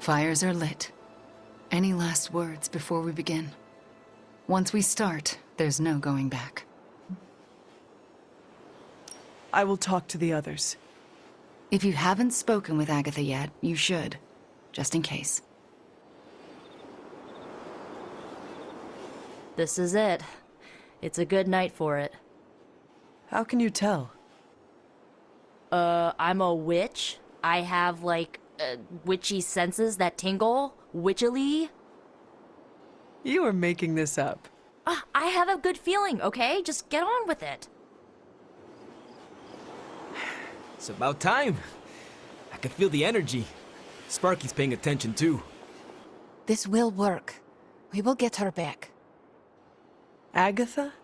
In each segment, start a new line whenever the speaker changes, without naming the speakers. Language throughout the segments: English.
Fires are lit. Any last words before we begin? Once we start, there's no going back.
I will talk to the others.
If you haven't spoken with Agatha yet, you should. Just in case.
This is it. It's a good night for it.
How can you tell?
I'm a witch. I have, like, witchy senses that tingle. Witchily.
You are making this up.
I have a good feeling, okay? Just get on with it.
It's about time. I can feel the energy. Sparky's paying attention too.
This will work. We will get her back.
Agatha?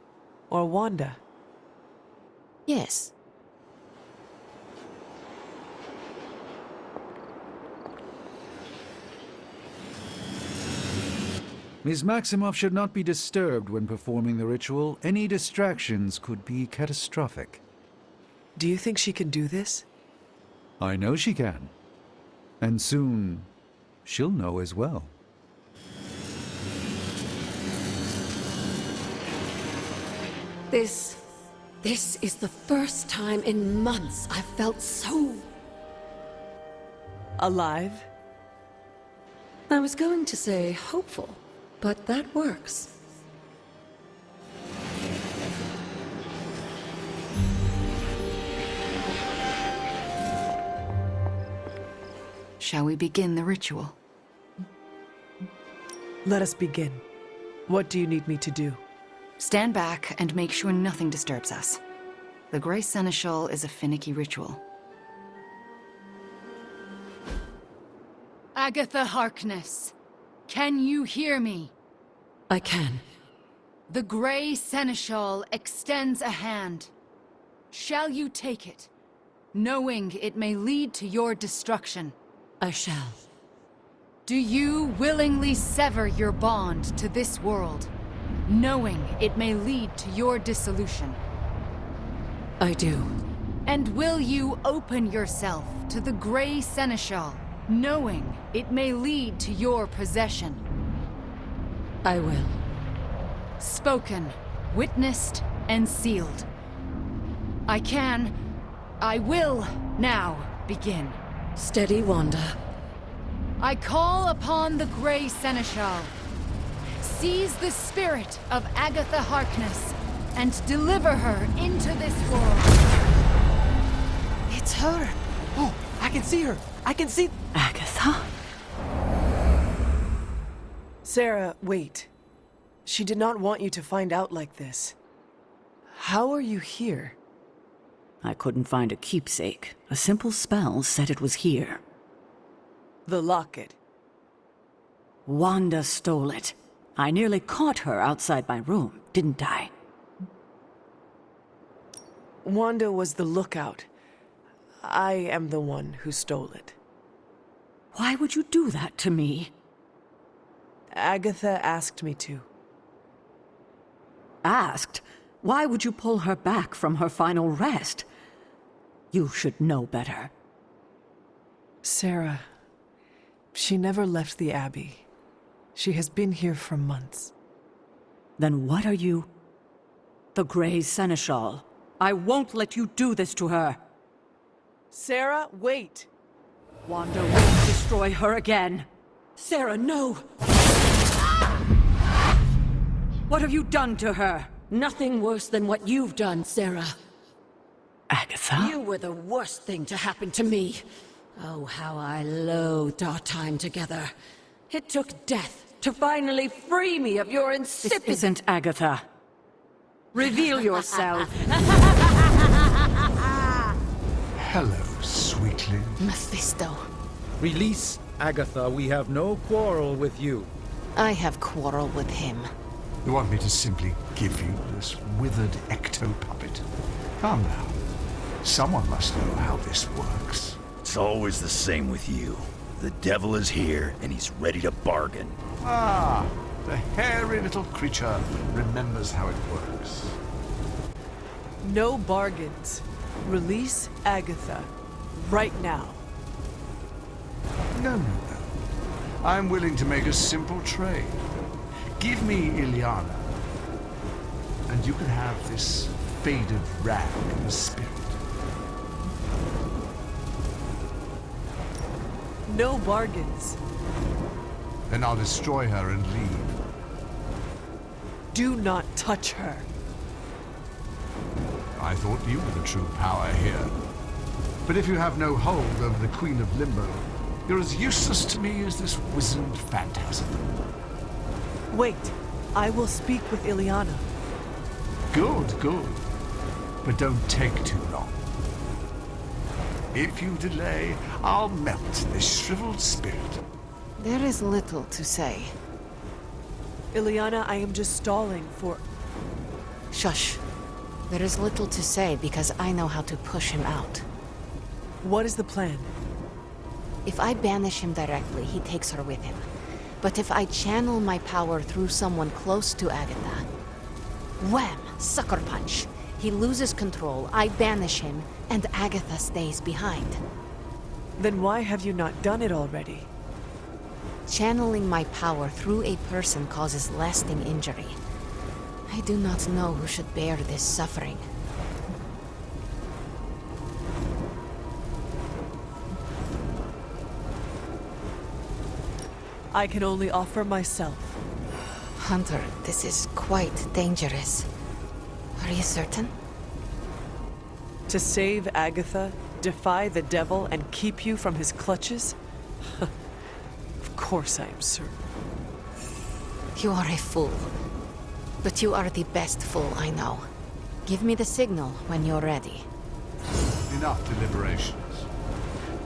Or Wanda?
Yes.
Ms. Maximoff should not be disturbed when performing the ritual. Any distractions could be catastrophic.
Do you think she can do this?
I know she can. And soon, she'll know as well.
This is the first time in months I've felt so...
Alive?
I was going to say hopeful, but that works.
Shall we begin the ritual?
Let us begin. What do you need me to do?
Stand back and make sure nothing disturbs us. The Grey Seneschal is a finicky ritual. Agatha Harkness, can you hear me?
I can.
The Grey Seneschal extends a hand. Shall you take it, knowing it may lead to your destruction?
I shall.
Do you willingly sever your bond to this world, knowing it may lead to your dissolution?
I do.
And will you open yourself to the Grey Seneschal, knowing it may lead to your possession?
I will.
Spoken, witnessed, and sealed. I will now begin.
Steady, Wanda.
I call upon the Grey Seneschal. Seize the spirit of Agatha Harkness and deliver her into this world.
It's her.
Oh, I can see her. I can see...
Agatha?
Sarah, wait. She did not want you to find out like this. How are you here?
I couldn't find a keepsake. A simple spell said it was here.
The locket.
Wanda stole it. I nearly caught her outside my room, didn't I?
Wanda was the lookout. I am the one who stole it.
Why would you do that to me?
Agatha asked me to.
Asked? Why would you pull her back from her final rest? You should know better.
Sarah, she never left the Abbey. She has been here for months.
Then what are you? The Grey Seneschal. I won't let you do this to her.
Sarah, wait!
Wanda won't destroy her again.
Sarah, no!
What have you done to her?
Nothing worse than what you've done, Sarah.
Agatha?
You were the worst thing to happen to me. Oh, how I loathed our time together. It took death to finally free me of your insipid...
This isn't Agatha. Reveal yourself.
Hello, sweetling.
Mephisto.
Release Agatha. We have no quarrel with you.
I have quarrel with him.
You want me to simply give you this withered ecto-puppet? Come now. Someone must know how this works.
It's always the same with you. The devil is here, and he's ready to bargain.
Ah, the hairy little creature remembers how it works.
No bargains. Release Agatha. Right now.
No. I'm willing to make a simple trade. Give me Ilyana, and you can have this faded rag of a spirit.
No bargains.
Then I'll destroy her and leave.
Do not touch her.
I thought you were the true power here. But if you have no hold over the Queen of Limbo, you're as useless to me as this wizened phantasm.
Wait. I will speak with Ilyana.
Good, good. But don't take too long. If you delay, I'll melt this shriveled spirit.
There is little to say.
Ilyana, I am just stalling for...
Shush. There is little to say because I know how to push him out.
What is the plan?
If I banish him directly, he takes her with him. But if I channel my power through someone close to Agatha... Wham! Sucker punch! He loses control, I banish him, and Agatha stays behind.
Then why have you not done it already?
Channeling my power through a person causes lasting injury. I do not know who should bear this suffering.
I can only offer myself.
Hunter, this is quite dangerous. Are you certain?
To save Agatha, defy the devil, and keep you from his clutches? Of course I am certain.
You are a fool. But you are the best fool I know. Give me the signal when you're ready.
Enough deliberations.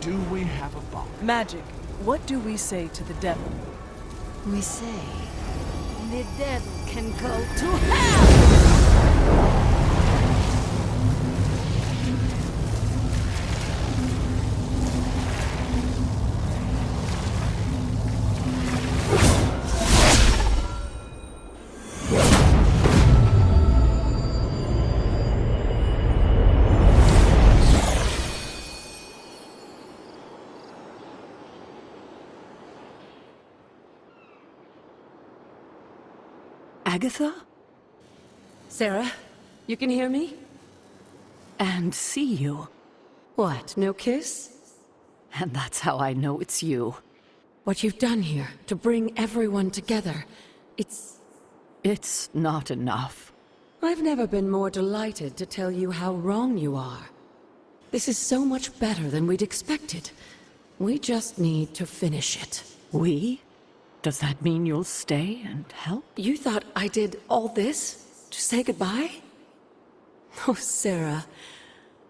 Do we have a bomb?
Magic, what do we say to the devil?
We say...
The devil can go to hell!
Agatha?
Sarah, you can hear me?
And see you.
What, no kiss?
And that's how I know it's you.
What you've done here, to bring everyone together,
It's not enough.
I've never been more delighted to tell you how wrong you are. This is so much better than we'd expected. We just need to finish it.
We? Does that mean you'll stay and help?
You thought I did all this to say goodbye? Oh, Sarah,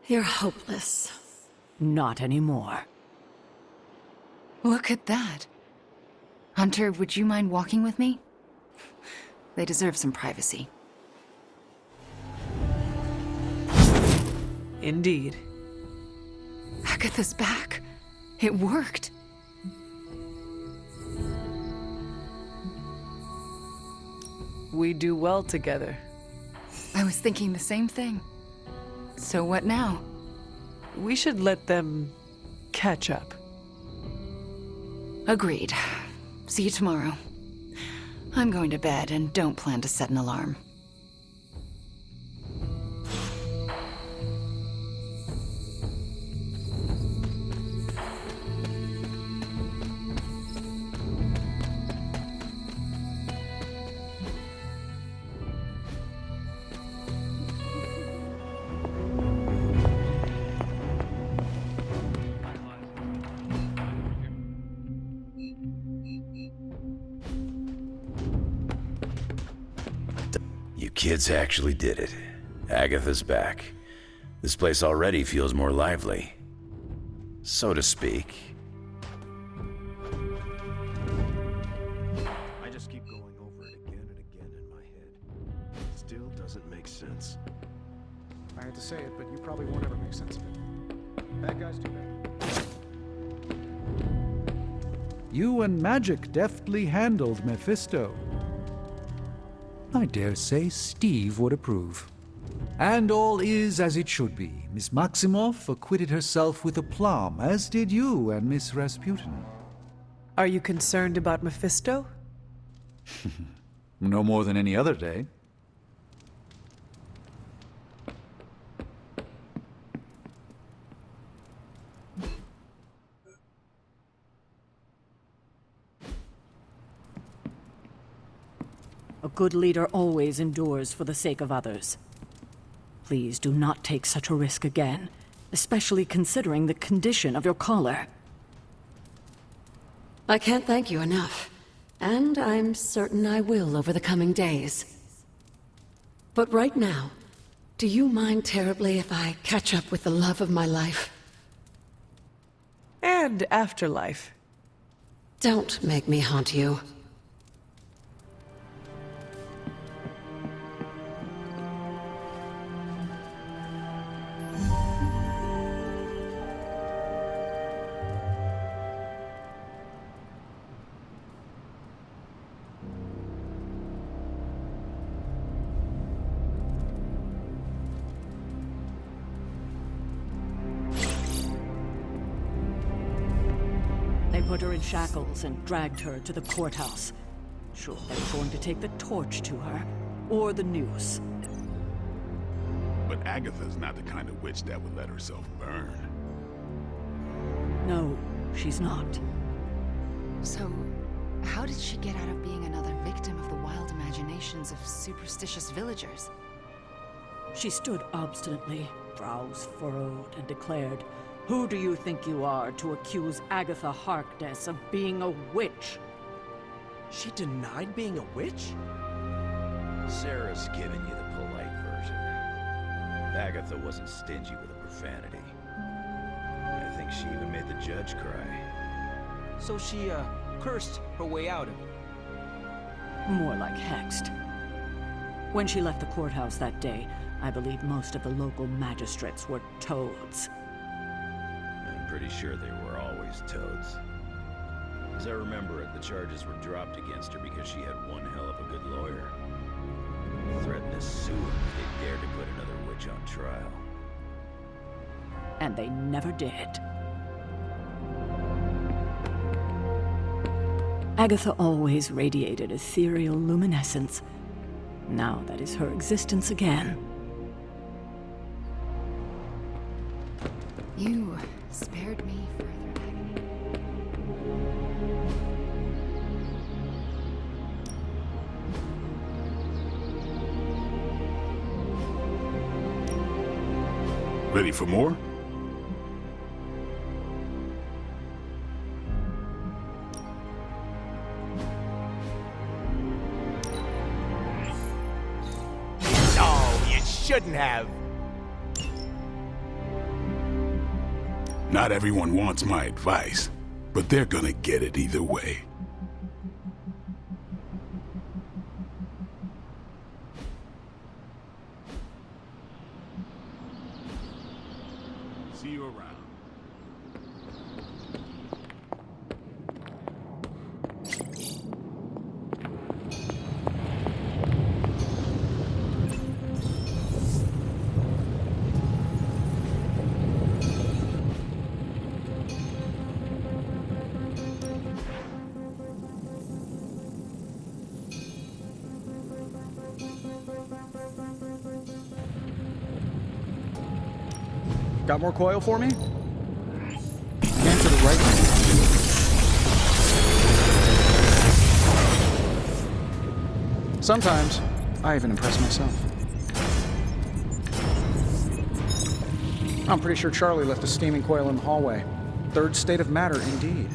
you're hopeless.
Not anymore.
Look at that. Hunter, would you mind walking with me? They deserve some privacy.
Indeed.
Agatha's back. It worked.
We do well together.
I was thinking the same thing. So what now?
We should let them catch up.
Agreed. See you tomorrow. I'm going to bed and don't plan to set an alarm.
You kids actually did it. Agatha's back. This place already feels more lively. So to speak.
I just keep going over it again and again in my head. It still doesn't make sense.
I hate to say it, but you probably won't ever make sense of it. Bad guys do bad.
You and Magic deftly handled Mephisto. I dare say Steve would approve. And all is as it should be. Miss Maximoff acquitted herself with aplomb, as did you and Miss Rasputin.
Are you concerned about Mephisto?
No more than any other day.
A good leader always endures for the sake of others. Please do not take such a risk again, especially considering the condition of your collar.
I can't thank you enough, and I'm certain I will over the coming days. But right now, do you mind terribly if I catch up with the love of my life?
And afterlife.
Don't make me haunt you.
They put her in shackles and dragged her to the courthouse. Sure, they were going to take the torch to her, or the noose.
But Agatha's not the kind of witch that would let herself burn.
No, she's not.
So, how did she get out of being another victim of the wild imaginations of superstitious villagers?
She stood obstinately, brows furrowed, and declared, "Who do you think you are to accuse Agatha Harkness of being a witch?"
She denied being a witch?
Sarah's giving you the polite version. Agatha wasn't stingy with her profanity. I think she even made the judge cry.
So she, cursed her way out of it.
More like hexed. When she left the courthouse that day, I believe most of the local magistrates were toads.
I'm pretty sure they were always toads. As I remember it, the charges were dropped against her because she had one hell of a good lawyer. He threatened to sue them if they dared to put another witch on trial.
And they never did. Agatha always radiated ethereal luminescence. Now that is her existence again.
You spared me further agony.
Ready for more?
No, you shouldn't have.
Not everyone wants my advice, but they're gonna get it either way. See you around.
Got more coil for me? And to the right. Sometimes, I even impress myself. I'm pretty sure Charlie left a steaming coil in the hallway. Third state of matter, indeed.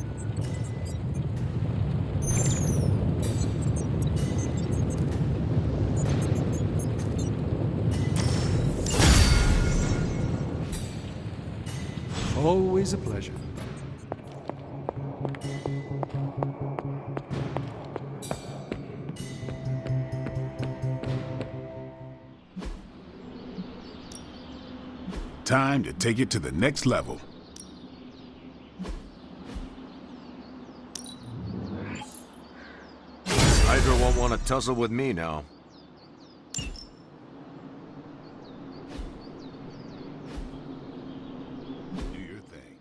Always a pleasure.
Time to take it to the next level.
Hydra won't want to tussle with me now.
Do your thing.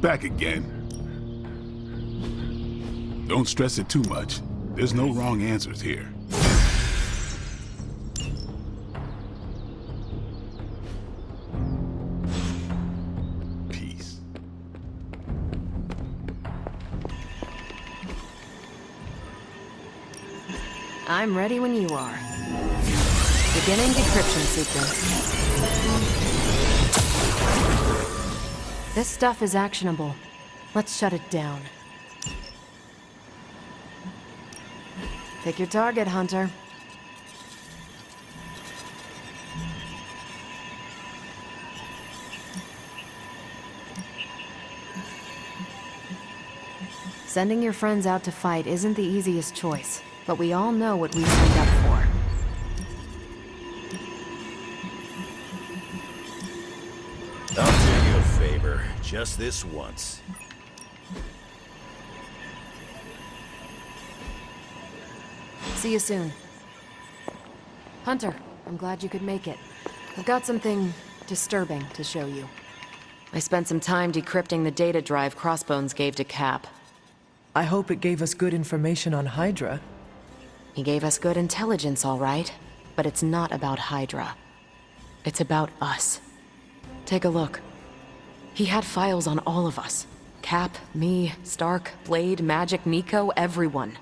back again. Don't stress it too much. There's no wrong answers here. Peace.
I'm ready when you are. Beginning decryption sequence. This stuff is actionable. Let's shut it down. Pick your target, Hunter. Sending your friends out to fight isn't the easiest choice, but we all know what we signed up for.
I'll do you a favor, just this once.
See you soon. Hunter, I'm glad you could make it. I've got something disturbing to show you. I spent some time decrypting the data drive Crossbones gave to Cap.
I hope it gave us good information on Hydra.
He gave us good intelligence, all right, but it's not about Hydra. It's about us. Take a look. He had files on all of us. Cap, me, Stark, Blade, Magic, Nico, everyone.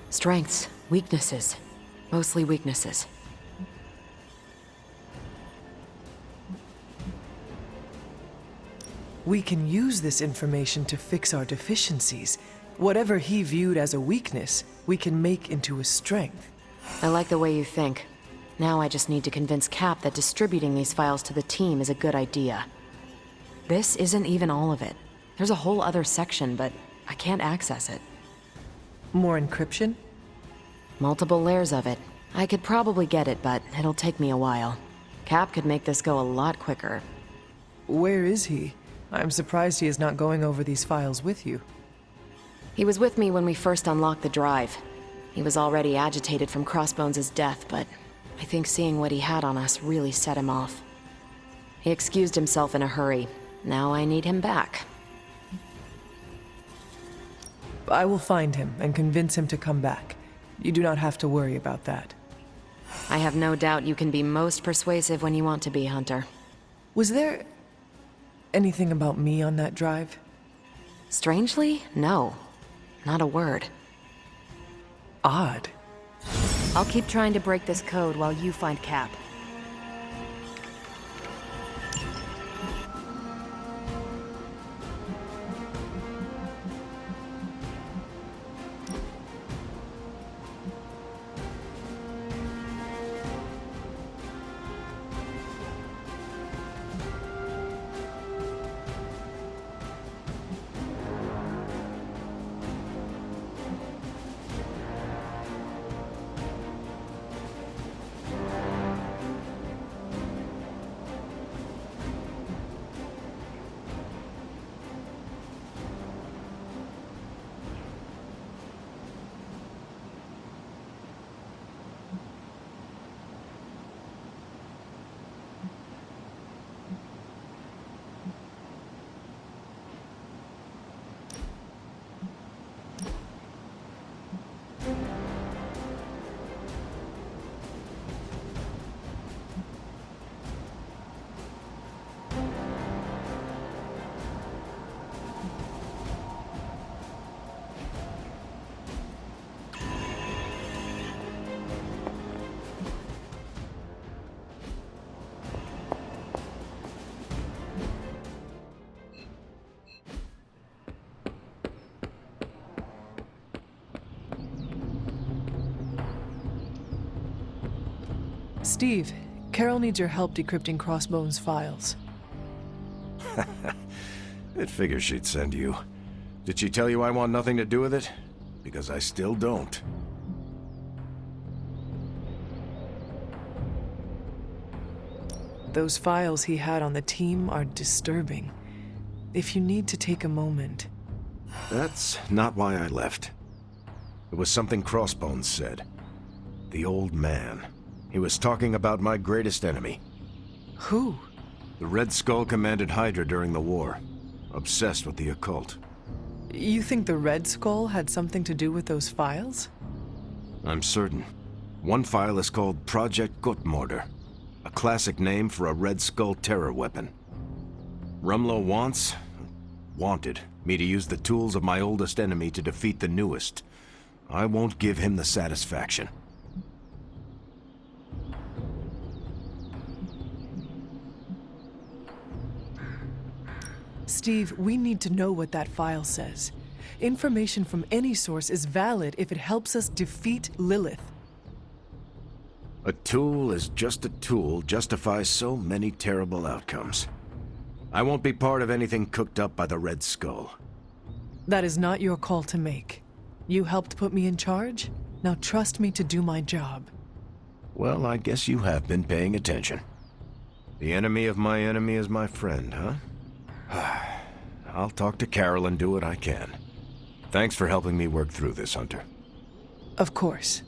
Strengths, weaknesses. Mostly weaknesses.
We can use this information to fix our deficiencies. Whatever he viewed as a weakness, we can make into a strength.
I like the way you think. Now I just need to convince Cap that distributing these files to the team is a good idea. This isn't even all of it. There's a whole other section, but I can't access it.
More encryption?
Multiple layers of it. I could probably get it, but it'll take me a while. Cap could make this go a lot quicker.
Where is he? I'm surprised he is not going over these files with you.
He was with me when we first unlocked the drive. He was already agitated from Crossbones' death, but I think seeing what he had on us really set him off. He excused himself in a hurry. Now I need him back.
I will find him and convince him to come back. You do not have to worry about that.
I have no doubt you can be most persuasive when you want to be, Hunter.
Was there anything about me on that drive?
Strangely, no. Not a word.
Odd.
I'll keep trying to break this code while you find Cap.
Steve, Carol needs your help decrypting Crossbones' files.
It figures she'd send you. Did she tell you I want nothing to do with it? Because I still don't.
Those files he had on the team are disturbing. If you need to take a moment...
That's not why I left. It was something Crossbones said. The old man. He was talking about my greatest enemy.
Who?
The Red Skull commanded Hydra during the war. obsessed with the occult.
You think the Red Skull had something to do with those files?
I'm certain. One file is called Project Gutmorder, a classic name for a Red Skull terror weapon. Rumlow wanted me to use the tools of my oldest enemy to defeat the newest. I won't give him the satisfaction.
Steve, we need to know what that file says. Information from any source is valid if it helps us defeat Lilith.
A tool is just a tool justifies so many terrible outcomes. I won't be part of anything cooked up by the Red Skull.
That is not your call to make. You helped put me in charge. Now trust me to do my job.
Well, I guess you have been paying attention. The enemy of my enemy is my friend, huh? I'll talk to Carol and do what I can. Thanks for helping me work through this, Hunter.
Of course.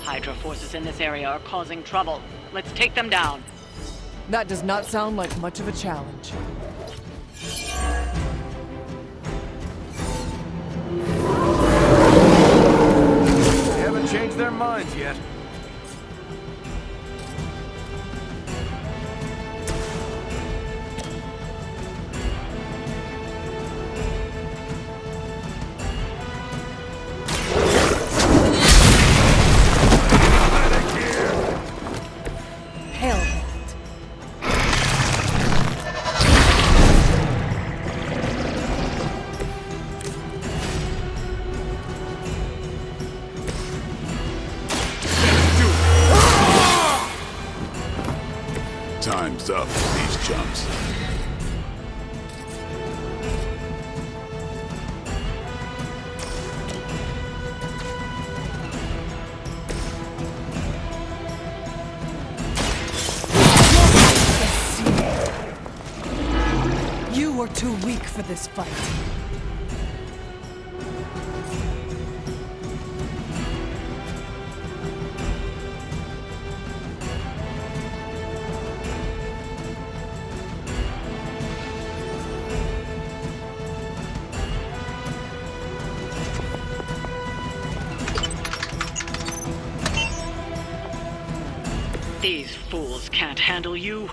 Hydra forces in this area are causing trouble. Let's take them down.
That does not sound like much of a challenge.
They haven't changed their minds yet.
Time's up for these chumps.
You are too weak for this fight.
These fools can't handle you.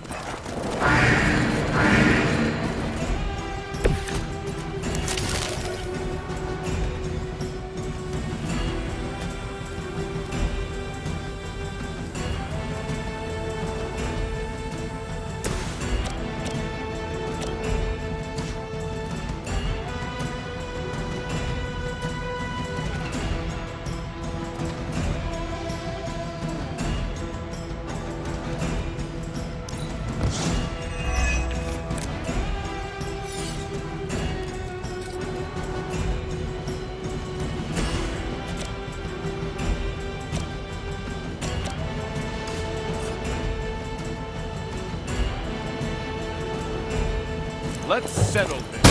Let's settle this.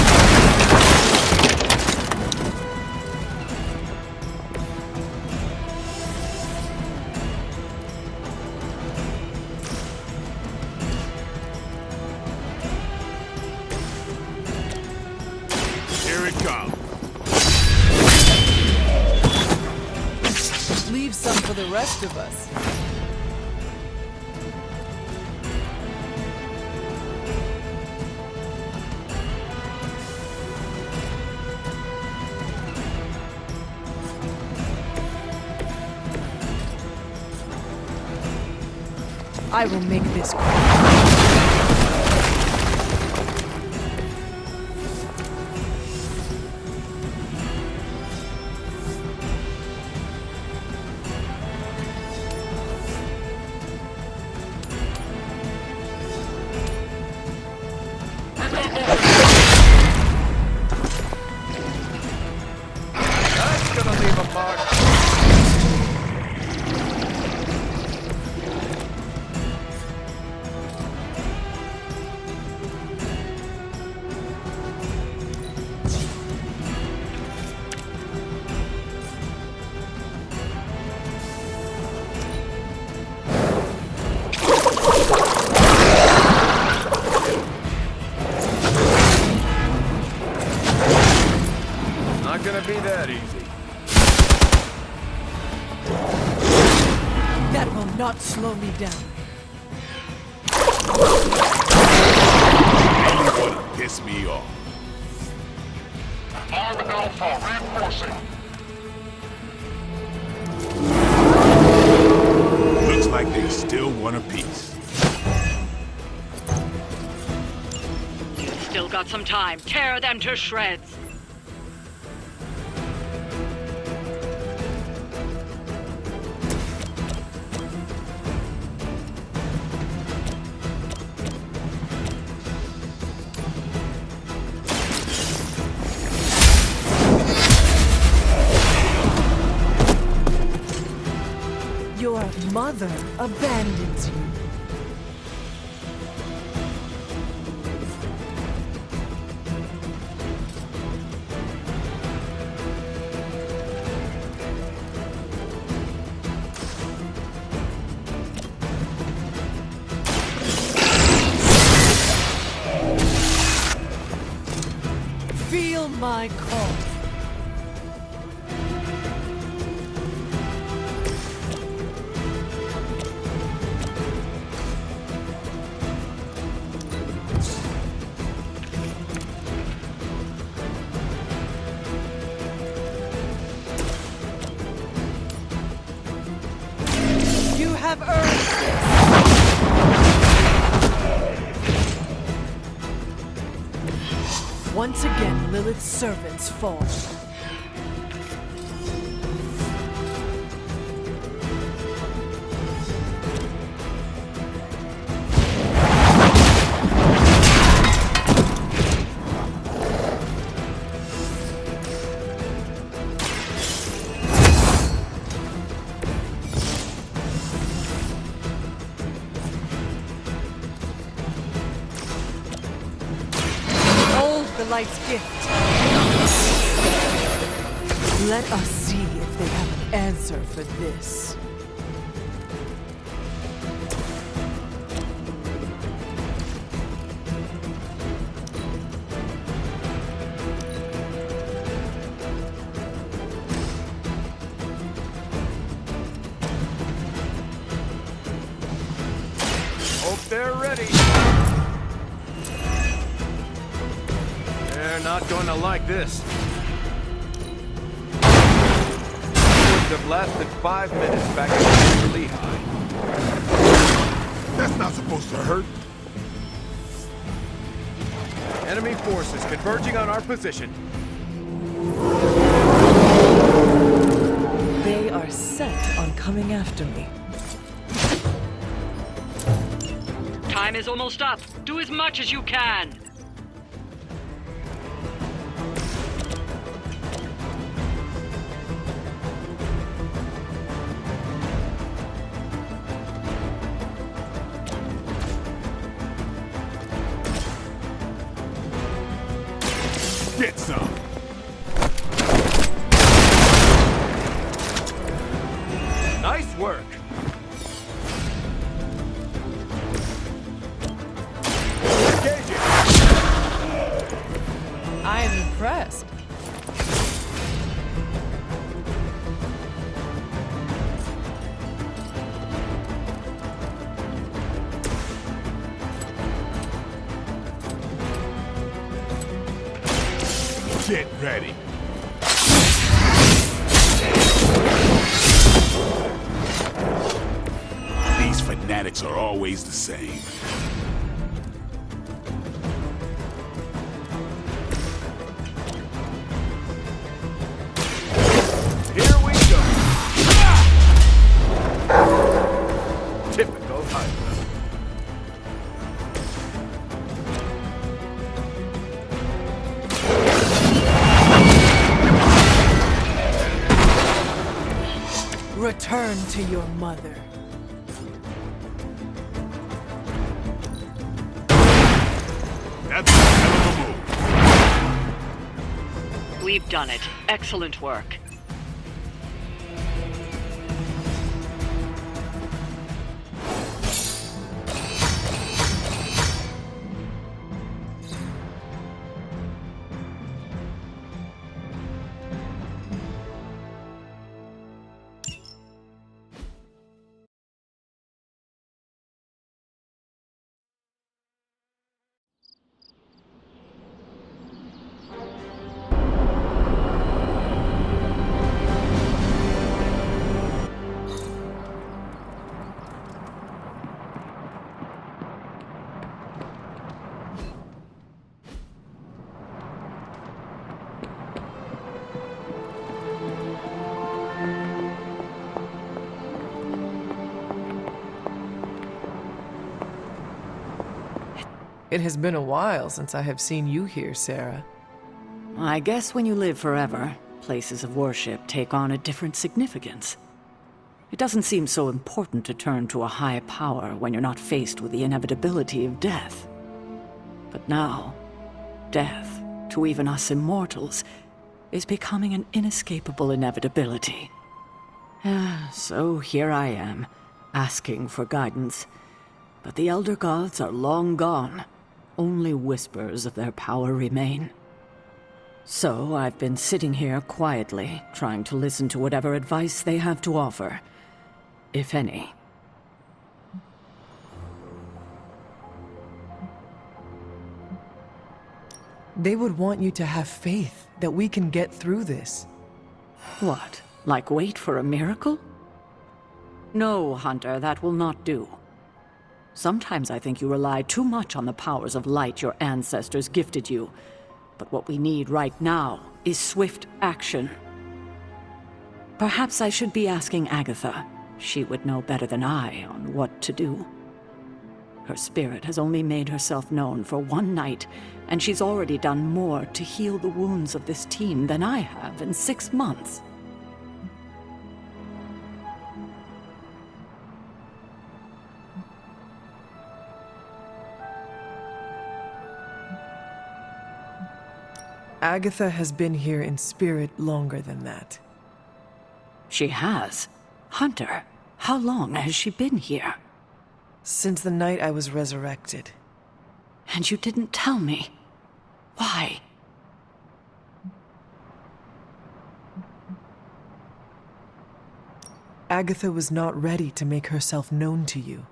Here it comes.
Leave some for the rest of us. I will make this quick.
That's gonna leave a mark. Not gonna be that easy.
That will not slow me down.
You want to piss me off.
Arm Alpha reinforcing.
Looks like they still want a piece.
You've still got some time. Tear them to shreds.
Your mother abandons you. Feel my call. You have earned this. Once again, Lilith's servants fall. The light's gift. Let us see if they have an answer for this.
Hope they're ready. They're not going to like this. Would have lasted 5 minutes back in Lehigh.
That's not supposed to hurt.
Enemy forces converging on our position.
They are set on coming after me.
Time is almost up. Do as much as you can.
Get some.
Nice work. Engaging.
I am impressed.
Get ready. These fanatics are always the same.
Here we go. Typical Hydra.
Return to your mother.
That's a hell of a move.
We've done it. Excellent work.
It has been a while since I have seen you here, Sarah.
I guess when you live forever, places of worship take on a different significance. It doesn't seem so important to turn to a high power when you're not faced with the inevitability of death. But now, death, to even us immortals, is becoming an inescapable inevitability. So here I am, asking for guidance. But the Elder Gods are long gone. Only whispers of their power remain. So I've been sitting here quietly, trying to listen to whatever advice they have to offer, if any.
They would want you to have faith that we can get through this.
What? Like wait for a miracle? No, Hunter, that will not do. Sometimes I think you rely too much on the powers of light your ancestors gifted you. But what we need right now is swift action. Perhaps I should be asking Agatha. She would know better than I on what to do. Her spirit has only made herself known for one night, and she's already done more to heal the wounds of this team than I have in 6 months.
Agatha has been here in spirit longer than that.
She has? Hunter, how long has she been here?
Since the night I was resurrected.
And you didn't tell me. Why?
Agatha was not ready to make herself known to you.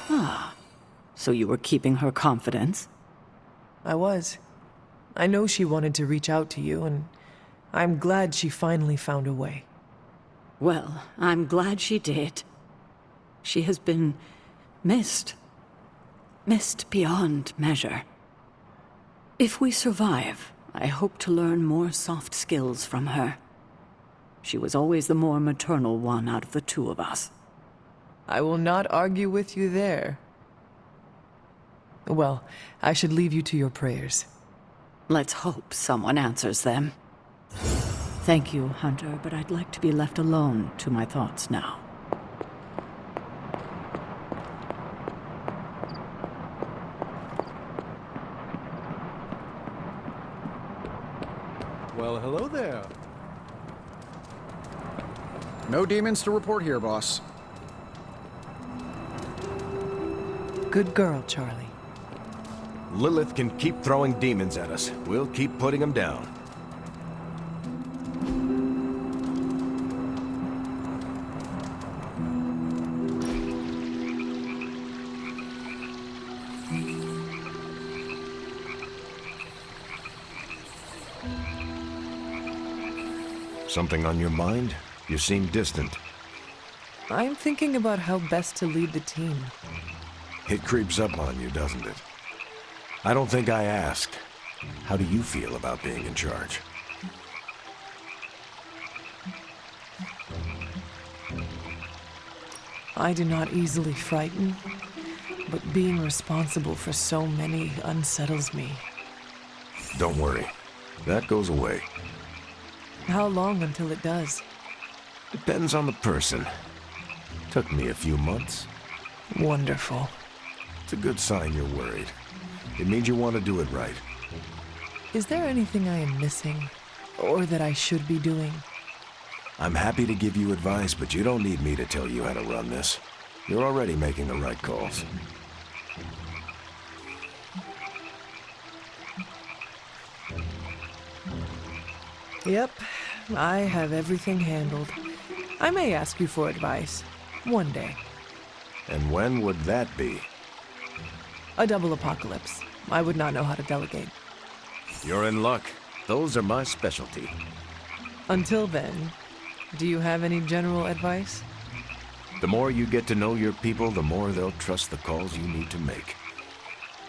Ah, so you were keeping her confidence?
I was. I know she wanted to reach out to you, and I'm glad she finally found a way.
Well, I'm glad she did. She has been missed. Missed beyond measure. If we survive, I hope to learn more soft skills from her. She was always the more maternal one out of the two of us.
I will not argue with you there. Well, I should leave you to your prayers.
Let's hope someone answers them. Thank you, Hunter, but I'd like to be left alone to my thoughts now.
Well, hello there.
No demons to report here, boss.
Good girl, Charlie.
Lilith can keep throwing demons at us. We'll keep putting them down. Something on your mind? You seem distant.
I'm thinking about how best to lead the team.
It creeps up on you, doesn't it? I don't think I asked. How do you feel about being in charge?
I do not easily frighten, but being responsible for so many unsettles me.
Don't worry. That goes away.
How long until it does?
Depends on the person. Took me a few months.
Wonderful.
It's a good sign you're worried. It means you want to do it right.
Is there anything I am missing? Or that I should be doing?
I'm happy to give you advice, but you don't need me to tell you how to run this. You're already making the right calls.
Yep, I have everything handled. I may ask you for advice. One day.
And when would that be?
A double apocalypse. I would not know how to delegate.
You're in luck. Those are my specialty.
Until then, do you have any general advice?
The more you get to know your people, the more they'll trust the calls you need to make.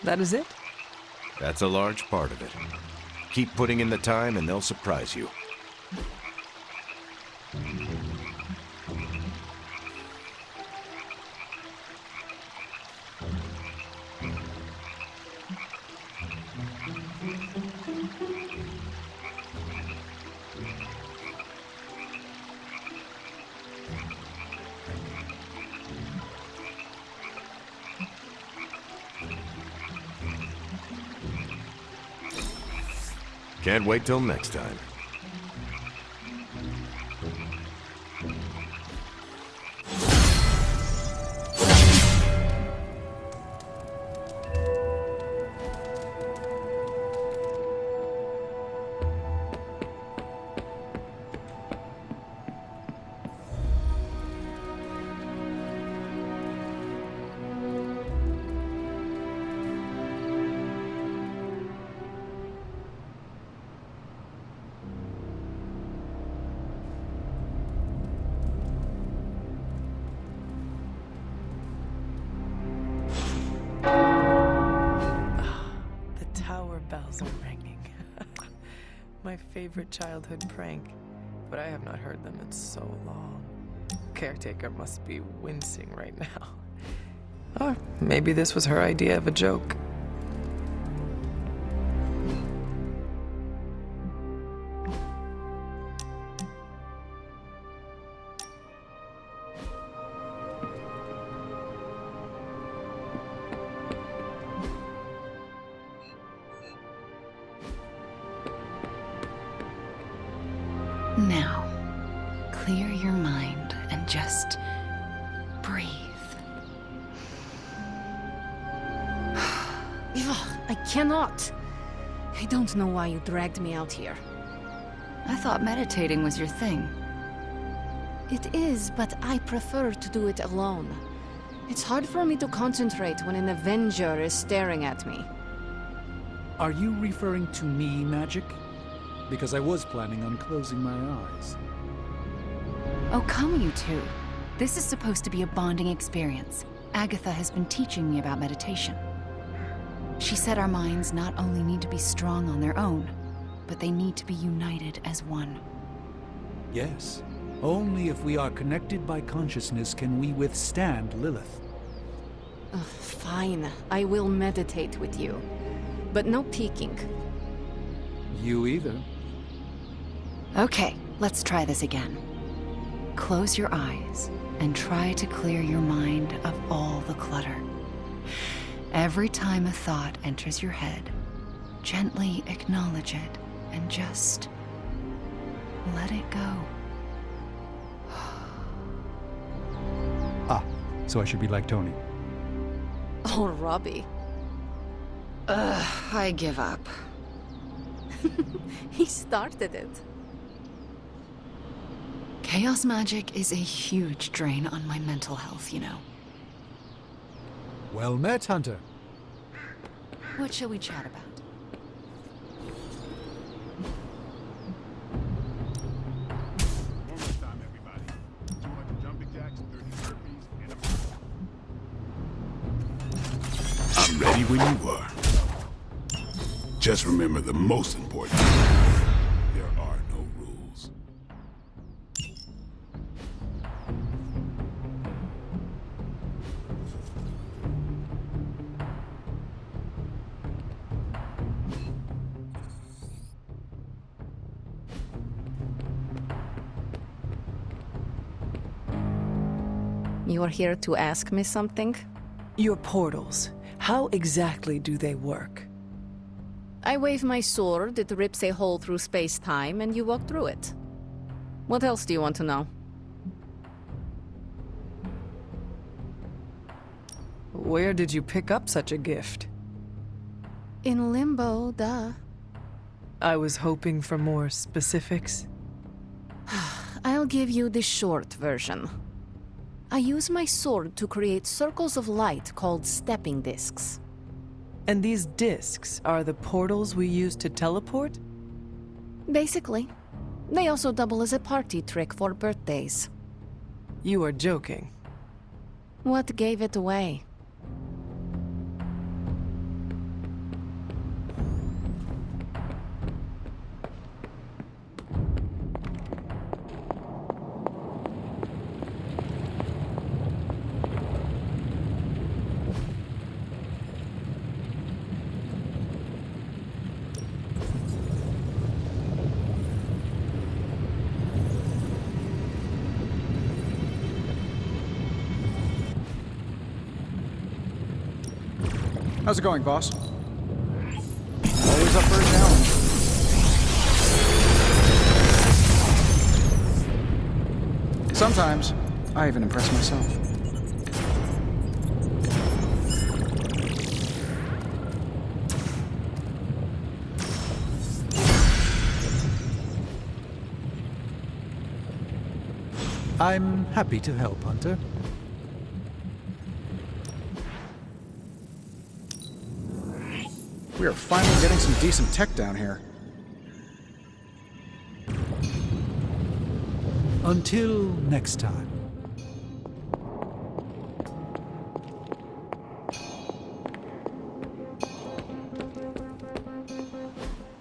That is it?
That's a large part of it. Keep putting in the time and they'll surprise you. Can't wait till next time.
Bells are ringing. My favorite childhood prank, but I have not heard them in so long. Caretaker must be wincing right now. Or maybe this was her idea of a joke.
Now, clear your mind and just breathe.
I cannot. I don't know why you dragged me out here.
I thought meditating was your thing.
It is, but I prefer to do it alone. It's hard for me to concentrate when an Avenger is staring at me.
Are you referring to me, Magic? Because I was planning on closing my eyes.
Oh, come you two. This is supposed to be a bonding experience. Agatha has been teaching me about meditation. She said our minds not only need to be strong on their own, but they need to be united as one.
Yes. Only if we are connected by consciousness can we withstand Lilith.
Fine. I will meditate with you. But no peeking.
You either.
Okay, let's try this again. Close your eyes and try to clear your mind of all the clutter. Every time a thought enters your head, gently acknowledge it and just Let it go.
Ah, so I should be like Tony.
Oh, Robbie.
Ugh, I give up.
He started it.
Chaos magic is a huge drain on my mental health, you know.
Well met, Hunter.
What shall we chat about?
One more time, everybody. 200 jumping jacks, 30 burpees, and a... I'm ready when you are. Just remember the most important thing. There are no rules.
You are here to ask me something?
Your portals. How exactly do they work?
I wave my sword, it rips a hole through space-time, and you walk through it. What else do you want to know?
Where did you pick up such a gift?
In limbo, duh.
I was hoping for more specifics.
I'll give you the short version. I use my sword to create circles of light called stepping discs.
And these discs are the portals we use to teleport?
Basically. They also double as a party trick for birthdays.
You are joking.
What gave it away?
How's it going, boss? Always up for a challenge. Sometimes, I even impress myself.
I'm happy to help, Hunter.
We are finally getting some decent tech down here.
Until next time.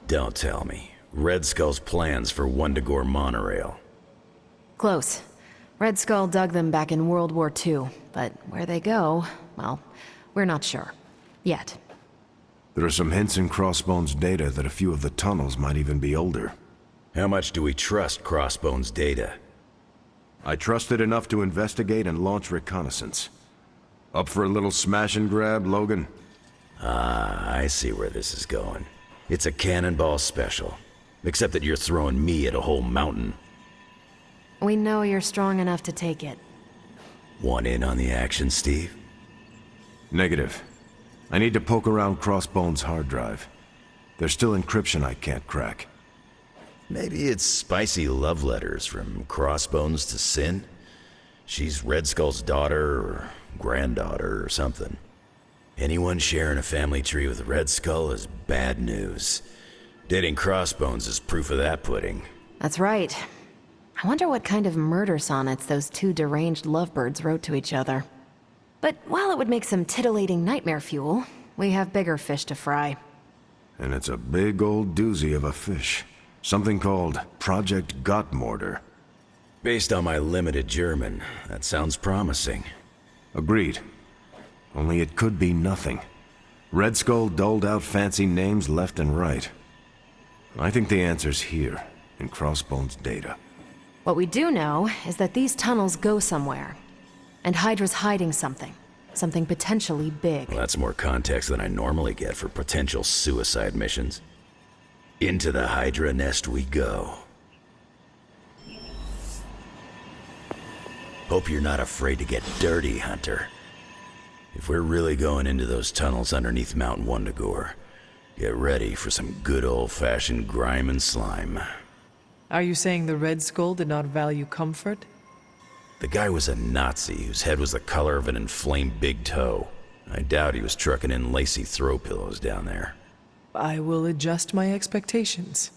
Don't tell me. Red Skull's plans for Wundagore monorail.
Close. Red Skull dug them back in World War II, but where they go, well, we're not sure. Yet.
There are some hints in Crossbones' data that a few of the tunnels might even be older.
How much do we trust Crossbones' data?
I trust it enough to investigate and launch reconnaissance. Up for a little smash and grab, Logan?
Ah, I see where this is going. It's a cannonball special. Except that you're throwing me at a whole mountain.
We know you're strong enough to take it.
Want in on the action, Steve?
Negative. I need to poke around Crossbones' hard drive. There's still encryption I can't crack.
Maybe it's spicy love letters from Crossbones to Sin? She's Red Skull's daughter or granddaughter or something. Anyone sharing a family tree with Red Skull is bad news. Dating Crossbones is proof of that pudding.
That's right. I wonder what kind of murder sonnets those two deranged lovebirds wrote to each other. But while it would make some titillating nightmare fuel, we have bigger fish to fry.
And it's a big old doozy of a fish. Something called Project Gottmorder.
Based on my limited German, that sounds promising.
Agreed. Only it could be nothing. Red Skull doled out fancy names left and right. I think the answer's here, in Crossbones' data.
What we do know is that these tunnels go somewhere. And Hydra's hiding something. Something potentially big.
Well, that's more context than I normally get for potential suicide missions. Into the Hydra nest we go.
Hope you're not afraid to get dirty, Hunter. If we're really going into those tunnels underneath Mount Wundagore, get ready for some good old-fashioned grime and slime.
Are you saying the Red Skull did not value comfort?
The guy was a Nazi whose head was the color of an inflamed big toe. I doubt he was trucking in lacy throw pillows down there.
I will adjust my expectations.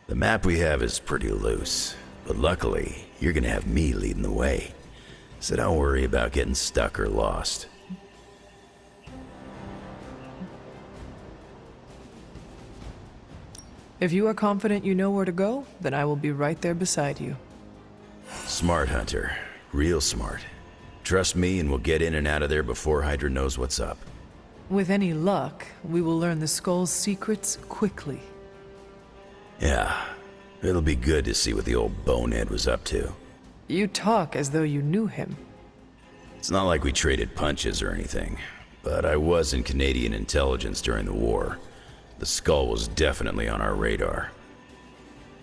The map we have is pretty loose, but luckily, you're gonna have me leading the way. So don't worry about getting stuck or lost.
If you are confident you know where to go, then I will be right there beside you.
Smart, Hunter. Real smart. Trust me and we'll get in and out of there before Hydra knows what's up.
With any luck, we will learn the Skull's secrets quickly.
Yeah, it'll be good to see what the old bonehead was up to.
You talk as though you knew him.
It's not like we traded punches or anything, but I was in Canadian intelligence during the war. The Skull was definitely on our radar.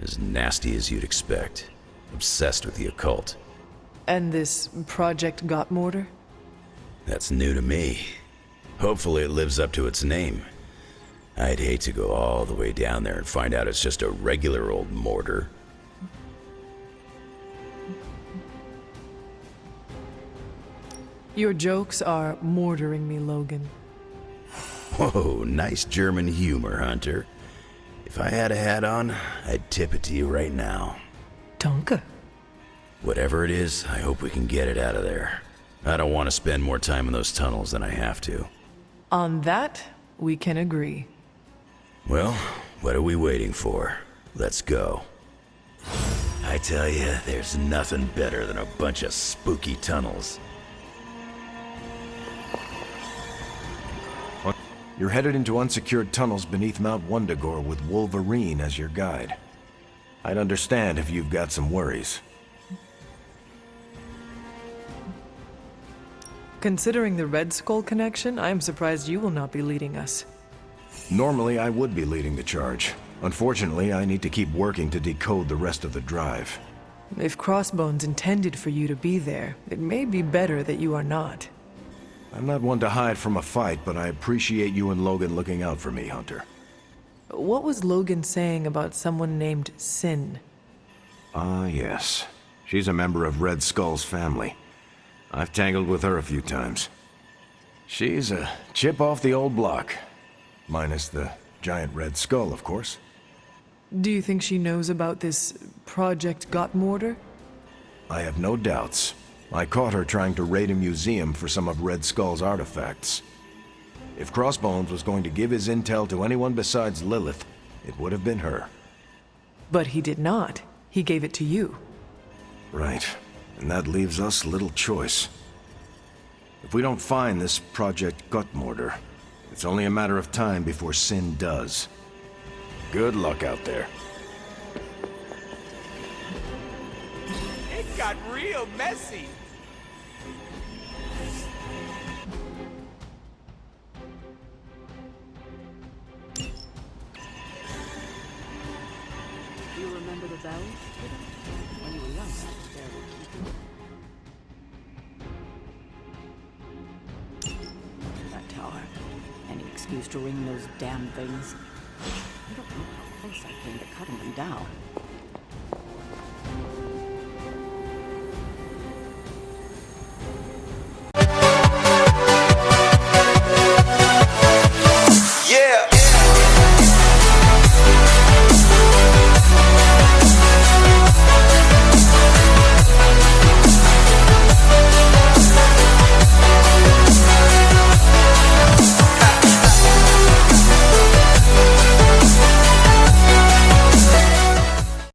As nasty as you'd expect. Obsessed with the occult.
And this Project Gottmortar?
That's new to me. Hopefully it lives up to its name. I'd hate to go all the way down there and find out it's just a regular old mortar.
Your jokes are mortaring me, Logan.
Whoa, nice German humor, Hunter. If I had a hat on, I'd tip it to you right now.
Danke.
Whatever it is, I hope we can get it out of there. I don't want to spend more time in those tunnels than I have to.
On that, we can agree.
Well, what are we waiting for? Let's go. I tell you, there's nothing better than a bunch of spooky tunnels.
You're headed into unsecured tunnels beneath Mount Wundagore with Wolverine as your guide. I'd understand if you've got some worries.
Considering the Red Skull connection, I am surprised you will not be leading us.
Normally, I would be leading the charge. Unfortunately, I need to keep working to decode the rest of the drive.
If Crossbones intended for you to be there, it may be better that you are not.
I'm not one to hide from a fight, but I appreciate you and Logan looking out for me, Hunter.
What was Logan saying about someone named Sin?
Ah, yes. She's a member of Red Skull's family. I've tangled with her a few times. She's a chip off the old block. Minus the giant Red Skull, of course.
Do you think she knows about this Project Gottmortar?
I have no doubts. I caught her trying to raid a museum for some of Red Skull's artifacts. If Crossbones was going to give his intel to anyone besides Lilith, it would have been her.
But he did not. He gave it to you.
Right. And that leaves us little choice. If we don't find this Project Gottmortar, it's only a matter of time before Sin does. Good luck out there.
It got real messy.
Do you remember the bell? When you were young, there would keep you. That tower. Any excuse to ring those damn things. I don't know how close I came to cutting them down.